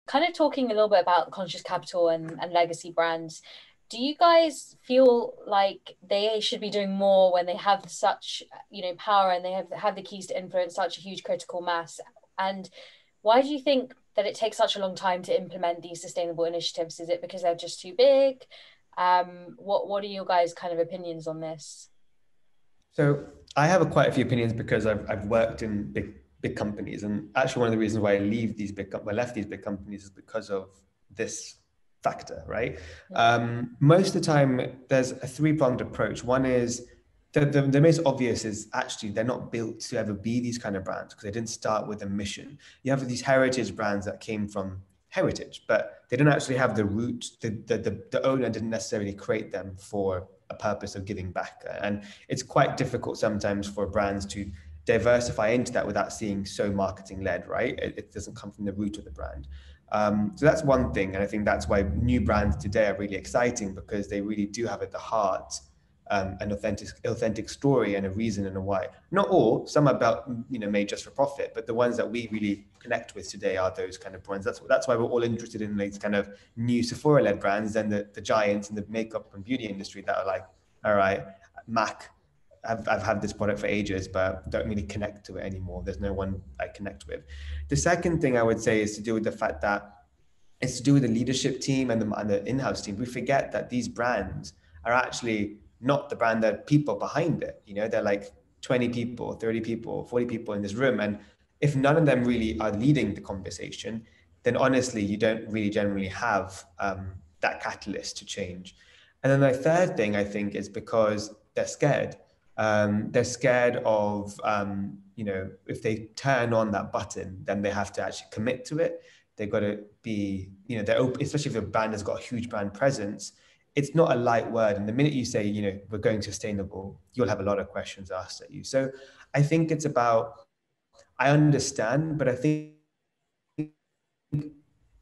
kind of talking a little bit about conscious capital and legacy brands, do you guys feel like they should be doing more when they have such, power, and they have the keys to influence such a huge critical mass? And why do you think that it takes such a long time to implement these sustainable initiatives? Is it because they're just too big? What are your guys' kind of opinions on this? So I have quite a few opinions because I've worked in big companies, and actually one of the reasons why I left these big companies is because of this factor, right? Most of the time, there's a three-pronged approach. One is the most obvious is actually they're not built to ever be these kind of brands because they didn't start with a mission. You have these heritage brands that came from heritage, but they don't actually have the root. The owner didn't necessarily create them for a purpose of giving back, and it's quite difficult sometimes for brands to diversify into that without seeing so marketing led, right? It doesn't come from the root of the brand. So that's one thing. And I think that's why new brands today are really exciting, because they really do have at the heart an authentic story and a reason and a why. Not all, some are about, made just for profit, but the ones that we really connect with today are those kind of brands. That's why we're all interested in these kind of new Sephora-led brands and the giants in the makeup and beauty industry that are like, all right, MAC, I've had this product for ages, but don't really connect to it anymore. There's no one I connect with. The second thing I would say is to do with the fact that it's to do with the leadership team and the in-house team. We forget that these brands are actually not the brand, that people behind it. They're like 20 people, 30 people, 40 people in this room. And if none of them really are leading the conversation, then honestly, you don't really generally have that catalyst to change. And then the third thing I think is because they're scared. They're scared of, if they turn on that button, then they have to actually commit to it. They've got to be, they're open, especially if a brand has got a huge brand presence. It's not a light word. And the minute you say, we're going sustainable, you'll have a lot of questions asked at you. So I think it's about, I understand, but I think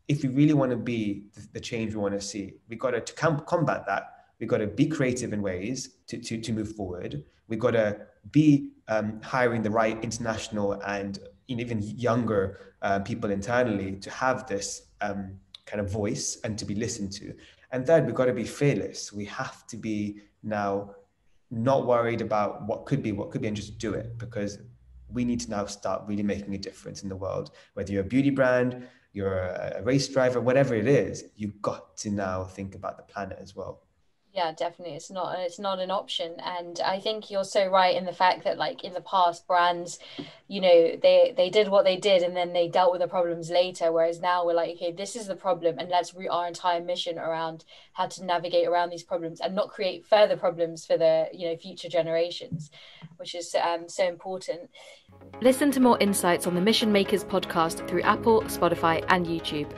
if we really want to be the change we want to see, we got to combat that. We've got to be creative in ways to move forward. We've got to be hiring the right international and even younger people internally to have this kind of voice and to be listened to. And third, we've got to be fearless. We have to be now not worried about what could be, and just do it, because we need to now start really making a difference in the world. Whether you're a beauty brand, you're a race driver, whatever it is, you've got to now think about the planet as well. Yeah, definitely. It's not an option. And I think you're so right in the fact that, like, in the past, brands, they did what they did and then they dealt with the problems later. Whereas now we're like, okay, this is the problem, and let's root our entire mission around how to navigate around these problems and not create further problems for the, future generations, which is so important. Listen to more insights on the Mission Makers podcast through Apple, Spotify, and YouTube.